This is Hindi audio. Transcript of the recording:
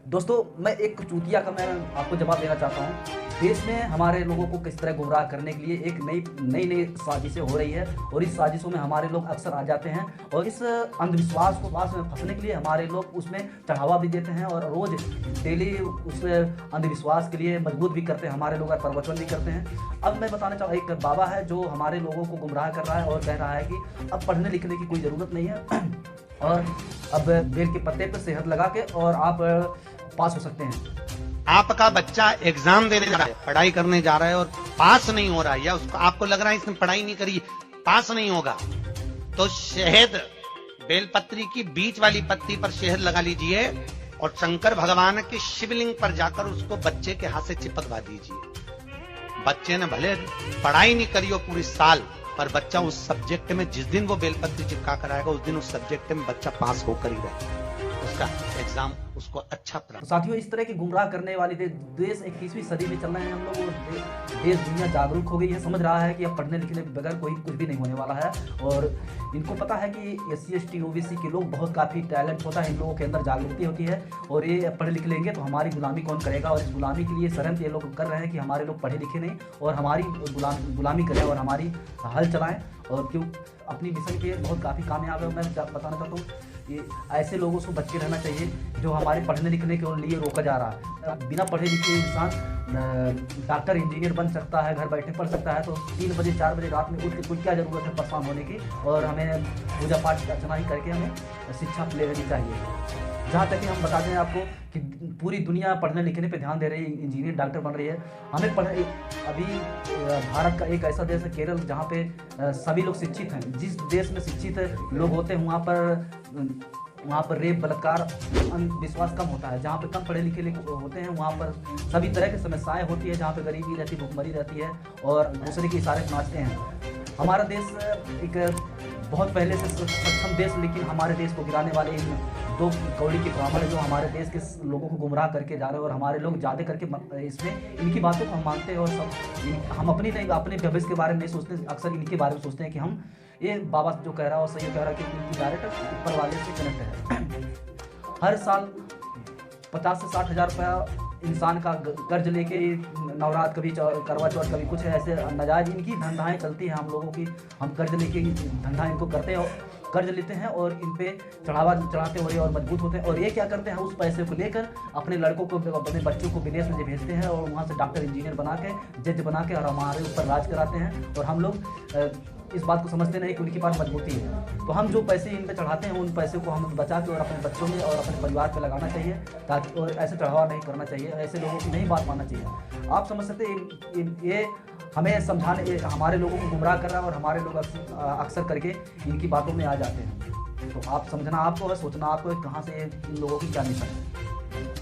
दोस्तों, मैं एक चूतिया का मैं आपको जवाब देना चाहता हूँ। देश में हमारे लोगों को किस तरह गुमराह करने के लिए एक नई साजिशें हो रही है और इस साजिशों में हमारे लोग अक्सर आ जाते हैं और इस अंधविश्वास को वास में फंसने के लिए हमारे लोग उसमें चढ़ावा भी देते हैं और रोज़ डेली उस अंधविश्वास के लिए मजबूत भी करते हैं, हमारे लोग प्रवचन भी करते हैं। अब मैं बताना चाहूँ, एक बाबा है जो हमारे लोगों को गुमराह कर रहा है और कह रहा है कि अब पढ़ने लिखने की कोई ज़रूरत नहीं है और अब बेल के पत्ते पर सेहत लगा के और आप पास हो सकते हैं। आपका बच्चा एग्जाम देने जा रहा है, पढ़ाई करने जा रहा है और पास नहीं हो रहा है, या उसको आपको लग रहा है इसने पढ़ाई नहीं करी, पास नहीं होगा, तो शहद बेलपत्री की बीच वाली पत्ती पर शहद लगा लीजिए और शंकर भगवान के शिवलिंग पर जाकर उसको बच्चे के हाथ से चिपकवा दीजिए। बच्चे ने भले पढ़ाई नहीं करी हो पूरी साल, पर बच्चा उस सब्जेक्ट में जिस दिन वो बेलपत्री चिपका कर आएगा उस दिन उस सब्जेक्ट में बच्चा पास होकर ही रहेगा, उसका एग्जाम उसको अच्छा तो साथियों, इस तरह की गुमराह करने वाली देश 21वीं सदी में चल रहे हैं हम लोग। देश दुनिया जागरूक हो गई है, समझ रहा है कि अब पढ़ने लिखने के बगैर कोई कुछ भी नहीं होने वाला है और इनको पता है कि SC ST OBC के लोग बहुत काफ़ी टैलेंट होता है, इन लोगों के अंदर जागरूकता होती है और ये पढ़ लिख लेंगे तो हमारी गुलामी कौन करेगा। और इस गुलामी के लिए षड्यंत्र ये लोग कर रहे हैं कि हमारे लोग पढ़े लिखे नहीं और हमारी गुलामी करें और हमारी हल चलाएँ। और क्यों अपनी मिशन के बहुत काफ़ी कामयाब है। मैं बताना चाहता हूँ कि ऐसे लोगों से बच के रहना चाहिए जो हमारे पढ़ने लिखने के लिए रोका जा रहा है। बिना पढ़े लिखे इंसान डॉक्टर इंजीनियर बन सकता है, घर बैठे पढ़ सकता है, तो 3 बजे 4 बजे रात में उठ के कोई क्या ज़रूरत है परेशान होने की। और हमें पूजा पाठ अर्चना ही करके हमें शिक्षा ले लेनी चाहिए। जहाँ तक कि हम बताते हैं आपको कि पूरी दुनिया पढ़ने लिखने पे ध्यान दे रही है, इंजीनियर डॉक्टर बन रही है। हमें अभी भारत का एक ऐसा देश है केरल जहाँ पे सभी लोग शिक्षित हैं। जिस देश में शिक्षित लोग होते हैं वहाँ पर रेप बलात्कार विश्वास कम होता है। जहाँ पे कम पढ़े लिखे होते हैं वहाँ पर सभी तरह की समस्याएं होती है, जहाँ पे गरीबी रहती है, भुखमरी रहती है और दूसरे के इशारे नाचते हैं। हमारा देश एक बहुत पहले से सक्षम देश, लेकिन हमारे देश को गिराने वाले इन 2 कौड़ी के ब्राह्मण जो हमारे देश के लोगों को गुमराह करके जा रहे हैं और हमारे लोग ज़्यादा करके इसमें इनकी बातों को हम मानते हैं और हम अपने भविष्य के बारे में नहीं सोचते, अक्सर इनके बारे में सोचते हैं कि हम ये बाबा जो कह रहा है और सही कह रहा है कि इनकी डायरेक्ट ऊपर वाले से कनेक्ट है। हर साल 50 से 60 हज़ार रुपया इंसान का कर्ज लेके नवरात्र कभी करवा चौथ कभी कुछ है, ऐसे नाजायज इनकी धंधाएँ चलती हैं हम लोगों की। हम कर्ज लेके धंधा इनको करते हैं और कर्ज लेते हैं और इन पे चढ़ावा चढ़ाते हो और मजबूत होते हैं। और ये क्या करते हैं, उस पैसे को लेकर अपने लड़कों को, अपने बच्चों को विदेश में भेजते हैं और वहाँ से डॉक्टर इंजीनियर बना के, जज बना के और हमारे ऊपर राज कराते हैं। और हम लोग इस बात को समझते नहीं कि उनके पास मजबूती है। तो हम जो पैसे इन पे चढ़ाते हैं उन पैसे को हम बचा के और अपने बच्चों में और अपने परिवार पे लगाना चाहिए, ताकि और ऐसे चढ़ावा नहीं करना चाहिए, ऐसे लोगों की नहीं बात मानना चाहिए। आप समझ सकते हैं ये हमें समझाने, हमारे लोगों को गुमराह कर रहा है और हमारे लोग अक्सर करके इनकी बातों में आ जाते हैं। तो आप समझना आपको है, सोचना आपको है कहाँ से इन लोगों की क्या निशानी है।